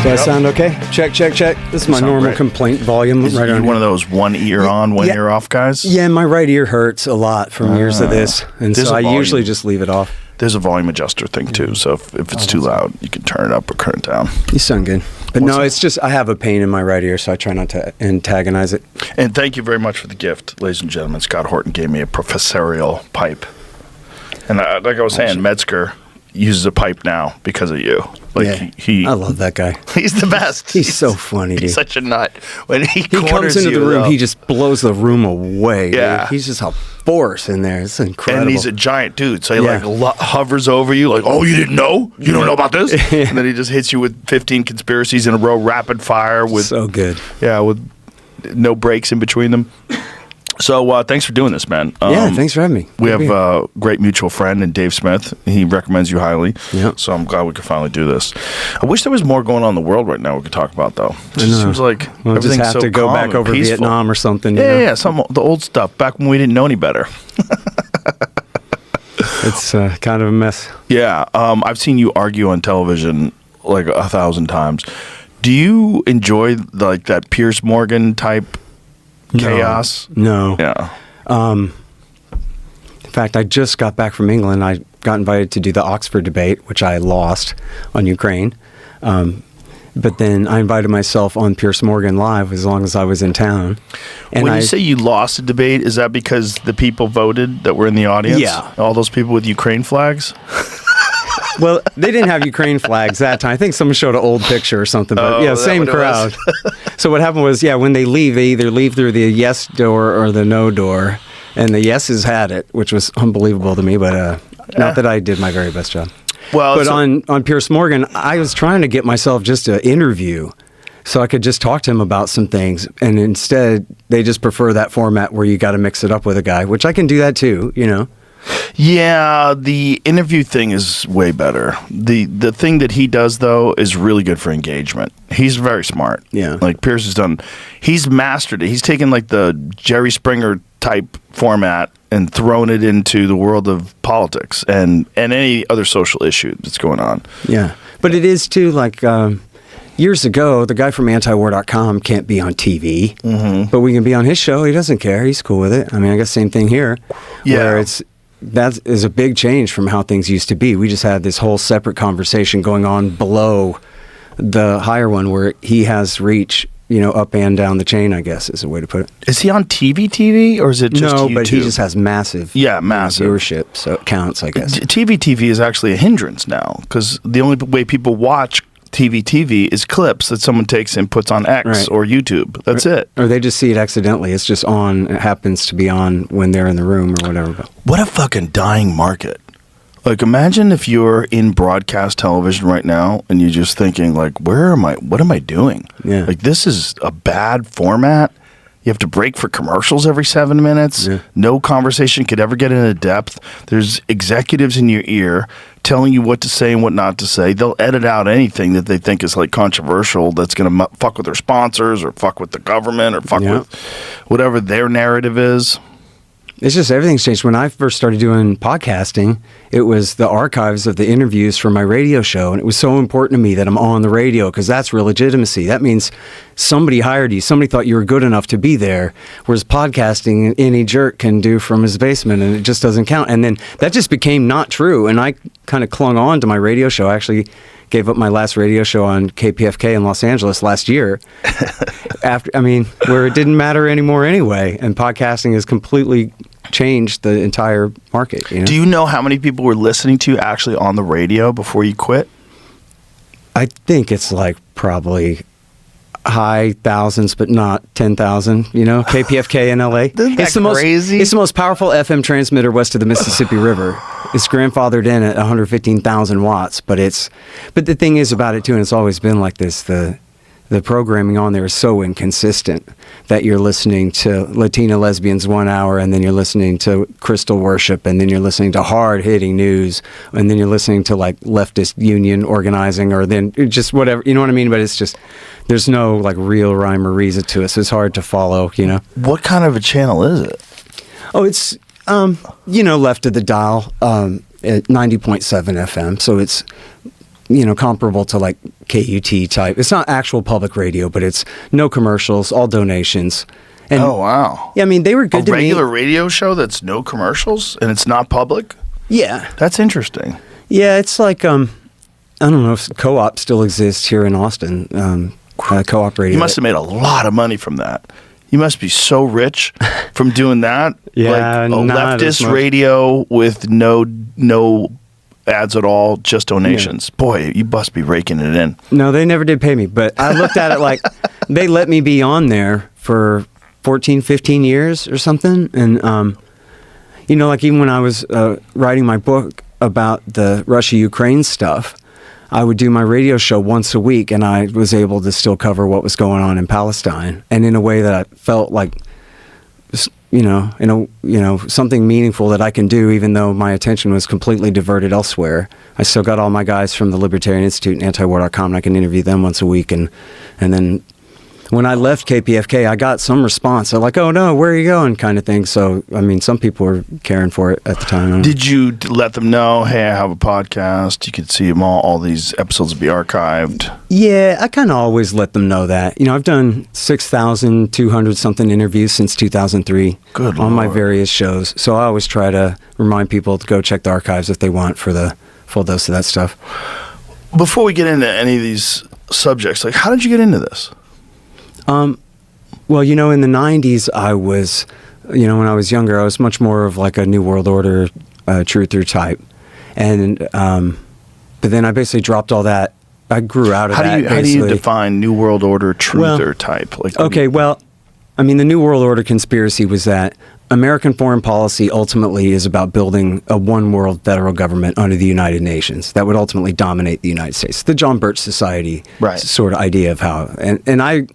Do I sound okay? Check. This is my normal complaint volume. Is you one of those one ear on, one ear off guys? Yeah, my right ear hurts a lot from years of this, and so I usually just leave it off. There's a volume adjuster thing too, so if it's too loud, you can turn it up or turn it down. You sound good. But it's just I have a pain in my right ear, so I try not to antagonize it. And thank you very much for the gift, ladies and gentlemen. Scott Horton gave me a professorial pipe. And like I was saying, Metzger uses a pipe now because of you. I love that guy. He's the best. He's so funny, dude. He's such a nut. When he comes into the room, he just blows the room away. Yeah. Dude. He's just a force in there. It's incredible. And he's a giant dude, so he hovers over you like, oh, you didn't know? You don't know about this? And then he just hits you with 15 conspiracies in a row, rapid fire. So good. Yeah, with no breaks in between them. So thanks for doing this, man. Thanks for having me. We have a great mutual friend in Dave Smith. He recommends you highly. Yeah. So I'm glad we could finally do this. I wish there was more going on in the world right now we could talk about, though. It just seems like everything's just have to go back over peaceful. Vietnam or something. Yeah, the old stuff, back when we didn't know any better. It's kind of a mess. Yeah. I've seen you argue on television like 1,000 times. Do you enjoy like that Piers Morgan type chaos? No. Yeah. In fact, I just got back from England. I got invited to do the Oxford debate, which I lost on Ukraine. But then I invited myself on Piers Morgan Live as long as I was in town. And when you say you lost a debate, is that because the people voted that were in the audience? Yeah. All those people with Ukraine flags? Well, they didn't have Ukraine flags that time. I think someone showed an old picture or something. But same crowd. So what happened was, when they leave, they either leave through the yes door or the no door. And the yeses had it, which was unbelievable to me. But not that I did my very best job. Well, but on Piers Morgan, I was trying to get myself just an interview so I could just talk to him about some things. And instead, they just prefer that format where you got to mix it up with a guy, which I can do that too, Yeah, the interview thing is way better. The thing that he does, though, is really good for engagement. He's very smart. Yeah. Like Pierce he's mastered it. He's taken like the Jerry Springer type format and thrown it into the world of politics and any other social issue that's going on. Yeah. But it is too like years ago, the guy from antiwar.com can't be on TV, but we can be on his show. He doesn't care. He's cool with it. I mean, I guess same thing here. Yeah. Where that is a big change from how things used to be. We just had this whole separate conversation going on below the higher one where he has reach, up and down the chain, I guess is a way to put it. Is he on TV or is it just YouTube? No, but he just has massive viewership, so it counts, I guess. TV is actually a hindrance now because the only way people watch TV is clips that someone takes and puts on X or YouTube. That's it. Or they just see it accidentally. It's just on. It happens to be on when they're in the room or whatever. What a fucking dying market. Like, imagine if you're in broadcast television right now and you're just thinking, like, where am I? What am I doing? Yeah. Like, this is a bad format. You have to break for commercials every 7 minutes. Yeah. No conversation could ever get into depth. There's executives in your ear telling you what to say and what not to say. They'll edit out anything that they think is like controversial that's going to fuck with their sponsors or fuck with the government or fuck with whatever their narrative is. It's just everything's changed. When I first started doing podcasting, it was the archives of the interviews from my radio show. And it was so important to me that I'm on the radio because that's real legitimacy. That means somebody hired you. Somebody thought you were good enough to be there. Whereas podcasting, any jerk can do from his basement and it just doesn't count. And then that just became not true. And I kind of clung on to my radio show. I actually gave up my last radio show on KPFK in Los Angeles last year. Where it didn't matter anymore anyway. And podcasting has completely changed the entire market. Do you know how many people were listening to you actually on the radio before you quit? I think it's like probably high thousands, but not 10,000, KPFK in LA. It's crazy? It's the most powerful FM transmitter west of the Mississippi River. It's grandfathered in at 115,000 watts, but the thing is about it too, and it's always been like this, the programming on there is so inconsistent that you're listening to Latina lesbians 1 hour, and then you're listening to crystal worship, and then you're listening to hard-hitting news, and then you're listening to like leftist union organizing, or then just whatever, you know what I mean? But it's just, there's no like real rhyme or reason to it, so it's hard to follow, What kind of a channel is it? Oh, it's, left of the dial at 90.7 FM, so it's comparable to like KUT type. It's not actual public radio, but it's no commercials, all donations. And, oh, wow. Yeah, I mean, they were good to me. A regular radio show that's no commercials and it's not public? Yeah. That's interesting. Yeah, it's like, I don't know if Co-op still exists here in Austin, Co-op radio. You must have made a lot of money from that. You must be so rich from doing that. Yeah, like a not as leftist much. Radio with no ads at all, just donations. Yeah. Boy, you must be raking it in. No, they never did pay me, but I looked at it like they let me be on there for 14, 15 years or something. And, like even when I was writing my book about the Russia-Ukraine stuff, I would do my radio show once a week, and I was able to still cover what was going on in Palestine, and in a way that I felt like, something meaningful that I can do, even though my attention was completely diverted elsewhere. I still got all my guys from the Libertarian Institute and antiwar.com, and I can interview them once a week, and then when I left KPFK, I got some response. They're like, "Oh no, where are you going?" kind of thing. So, I mean, some people were caring for it at the time. Did you let them know, hey, I have a podcast, you can see them all these episodes will be archived? Yeah, I kind of always let them know that. I've done 6,200 something interviews since 2003 Good on my Lord. various shows. So I always try to remind people to go check the archives if they want for the full dose of that stuff. Before we get into any of these subjects, like, how did you get into this? Well, in the 90s, I was, when I was younger, I was much more of like a New World Order truther type. And, but then I basically dropped all that. I grew out of that. How do you define New World Order truther type? Like, okay, well, I mean, the New World Order conspiracy was that American foreign policy ultimately is about building a one world federal government under the United Nations that would ultimately dominate the United States. The John Birch Society sort of idea of how, and I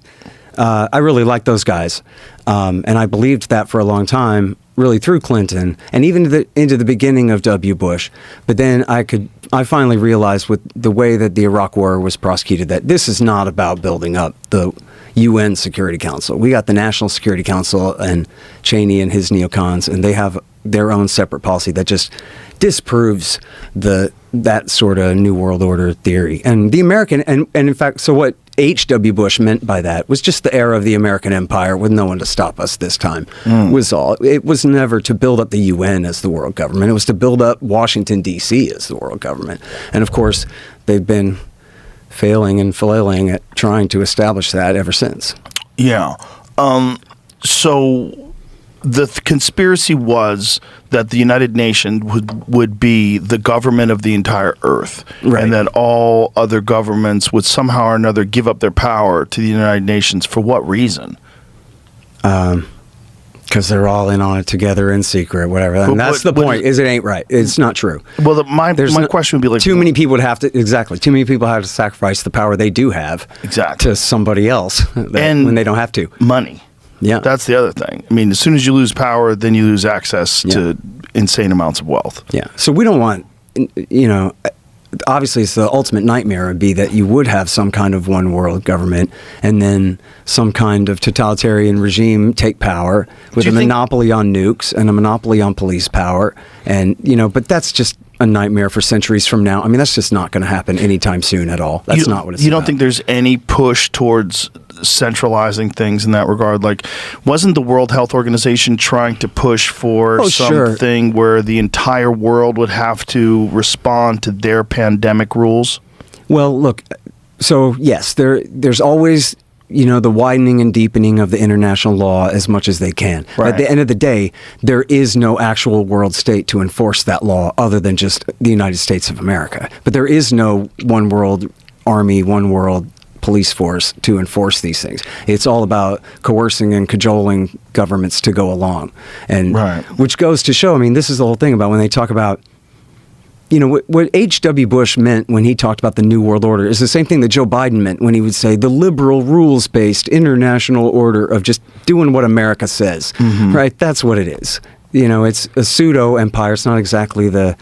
really liked those guys, and I believed that for a long time, really through Clinton, and even into the beginning of W. Bush. But then I finally realized with the way that the Iraq War was prosecuted that this is not about building up the UN Security Council. We got the National Security Council and Cheney and his neocons, and they have their own separate policy that just disproves that sort of New World Order theory. And the American, and in fact, so what H.W. Bush meant by that was just the era of the American empire with no one to stop us this time, was all. It was never to build up the UN as the world government. It was to build up Washington, D.C. as the world government. And of course, they've been failing and flailing at trying to establish that ever since. Yeah. So the conspiracy was that the United Nations would be the government of the entire earth, right, and that all other governments would somehow or another give up their power to the United Nations. For what reason? Because they're all in on it together in secret, whatever. And that's the point. It ain't right. It's not true. Well, my question would be like, too many people would have to Too many people have to sacrifice the power they do have to somebody else when they don't have to. Money. Yeah, that's the other thing. I mean, as soon as you lose power, then you lose access to insane amounts of wealth. Yeah. So we don't want, obviously it's the ultimate nightmare would be that you would have some kind of one world government and then some kind of totalitarian regime take power with a monopoly on nukes and a monopoly on police power. And, but that's just a nightmare for centuries from now. I mean, that's just not going to happen anytime soon at all. That's not what it's about. You don't think there's any push towards centralizing things in that regard? Like, wasn't the World Health Organization trying to push for something where the entire world would have to respond to their pandemic rules? Well, look, so yes, there's always, the widening and deepening of the international law as much as they can. Right. At the end of the day, there is no actual world state to enforce that law other than just the United States of America. But there is no one world army, one world police force to enforce these things. It's all about coercing and cajoling governments to go along. And which goes to show, I mean, this is the whole thing about when they talk about, what H.W. Bush meant when he talked about the New World Order is the same thing that Joe Biden meant when he would say the liberal rules-based international order of just doing what America says, right? That's what it is. It's a pseudo-empire. It's not exactly the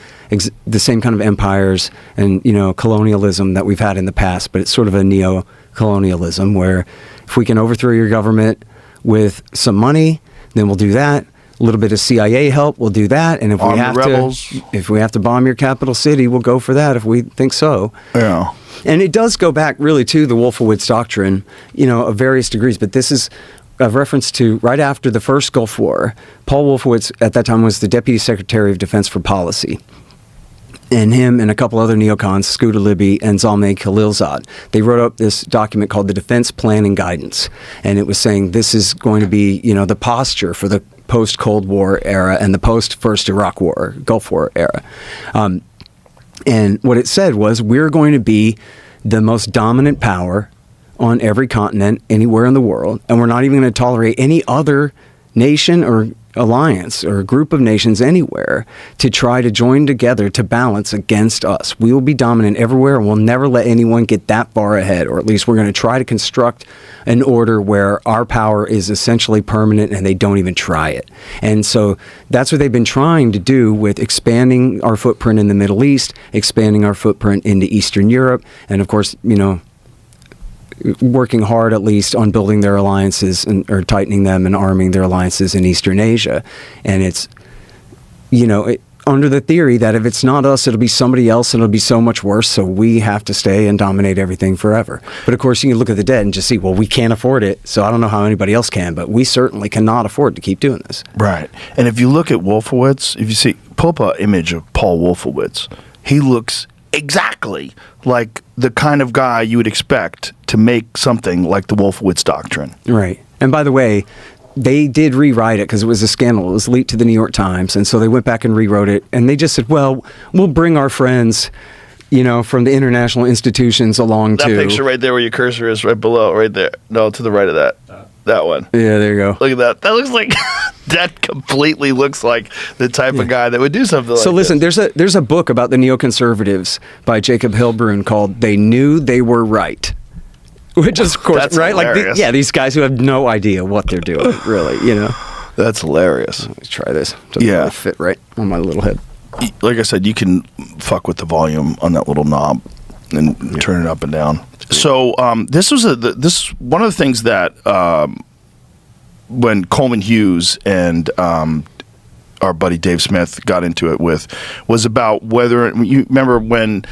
same kind of empires and, colonialism that we've had in the past, but it's sort of a neo-colonialism where if we can overthrow your government with some money, then we'll do that. A little bit of CIA help, we'll do that. And if Arm we the have rebels. if we have to bomb your capital city, we'll go for that if we think so. Yeah. And it does go back really to the Wolfowitz doctrine, of various degrees. But this is a reference to right after the first Gulf War. Paul Wolfowitz at that time was the Deputy Secretary of Defense for Policy. And him and a couple other neocons, Scooter Libby and Zalmay Khalilzad, they wrote up this document called the Defense Planning Guidance. And it was saying this is going to be, the posture for the post-Cold War era and the post-First Iraq War, Gulf War era. And what it said was, we're going to be the most dominant power on every continent, anywhere in the world, and we're not even going to tolerate any other nation or alliance or group of nations anywhere to try to join together to balance against us. We will be dominant everywhere, and we'll never let anyone get that far ahead, or at least we're going to try to construct an order where our power is essentially permanent and they don't even try it. And so that's what they've been trying to do with expanding our footprint in the Middle East, expanding our footprint into Eastern Europe, and of course, working hard at least on building their alliances or tightening them and arming their alliances in Eastern Asia. And it's, under the theory that if it's not us, it'll be somebody else and it'll be so much worse. So we have to stay and dominate everything forever. But of course, you can look at the debt and just see, well, we can't afford it. So I don't know how anybody else can, but we certainly cannot afford to keep doing this. Right. And if you look at Wolfowitz, if you pull up an image of Paul Wolfowitz, he looks exactly like the kind of guy you would expect to make something like the Wolfowitz doctrine. Right. And by the way, they did rewrite it because it was a scandal. It was leaked to the New York Times. And so they went back and rewrote it. And they just said, well, we'll bring our friends, from the international institutions along too. That picture right there where your cursor is, right below, right there. No, to the right of that. That one. Yeah, there you go. Look at that. That looks like... That completely looks like the type of guy that would do something like this. So listen, there's a book about the neoconservatives by Jacob Hilbrun called "They Knew They Were Right," which is, of course, That's right. hilarious. These guys who have no idea what they're doing, really. That's hilarious. Let's try this. Doesn't really fit right on my little head. Like I said, you can fuck with the volume on that little knob and turn it up and down. So this was this one of the things that. When Coleman Hughes and our buddy Dave Smith got into it was about whether you remember when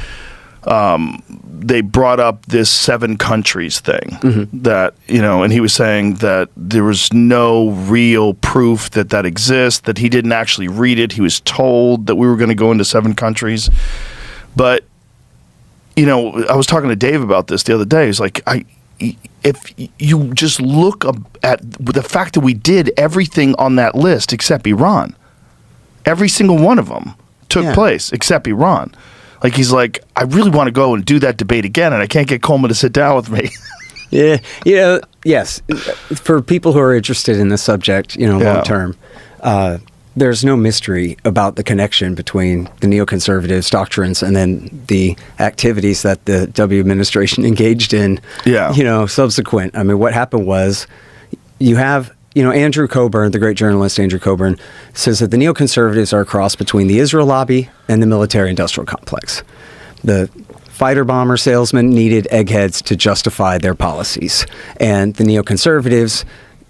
they brought up this 7 countries thing that and he was saying that there was no real proof that exists, that he didn't actually read it. He was told that we were going to go into 7 countries, but I was talking to Dave about this the other day. He's like, if you just look at the fact that we did everything on that list except Iran, every single one of them took place except Iran. Like, he's like, I really want to go and do that debate again, and I can't get Coleman to sit down with me. Yes. For people who are interested in the subject, long term, there's no mystery about the connection between the neoconservatives' doctrines and then the activities that the W administration engaged in, subsequent. I mean, what happened was you have, Andrew Coburn, the great journalist Andrew Coburn, says that the neoconservatives are a cross between the Israel lobby and the military-industrial complex. The fighter bomber salesmen needed eggheads to justify their policies, and the neoconservatives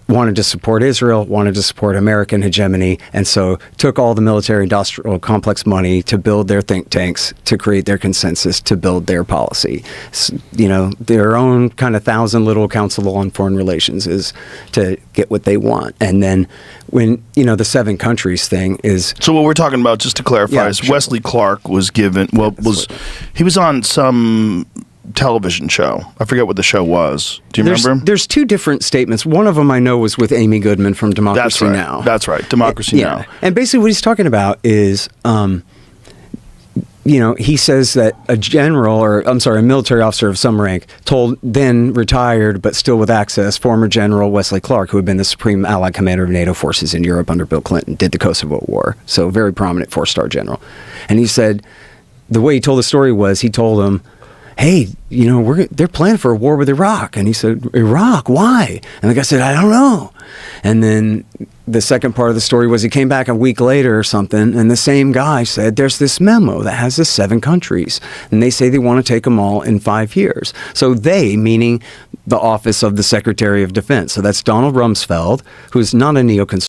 wanted to support Israel, wanted to support American hegemony, and so took all the military-industrial complex money to build their think tanks, to create their consensus, to build their policy. Their own kind of 1,000 little council on foreign relations is to get what they want. And then when, the 7 countries thing is... So what we're talking about, just to clarify, is Wesley Clark was given... he was on some television show. I forget what the show was. Do you remember him? There's 2 different statements. One of them I know was with Amy Goodman from Democracy Now! That's right. Democracy Now! And basically what he's talking about is, he says that a military officer of some rank told then retired but still with access former General Wesley Clark, who had been the Supreme Allied Commander of NATO forces in Europe under Bill Clinton, did the Kosovo War. So very prominent 4-star general. And he said, the way he told the story was, he told him, hey, they're planning for a war with Iraq. And he said, Iraq, why? And the guy said, I don't know. And then the second part of the story was he came back a week later or something, and the same guy said, there's this memo that has the 7 countries, and they say they want to take them all in 5 years. So they, meaning the office of the Secretary of Defense. So that's Donald Rumsfeld, who's not a neoconservative.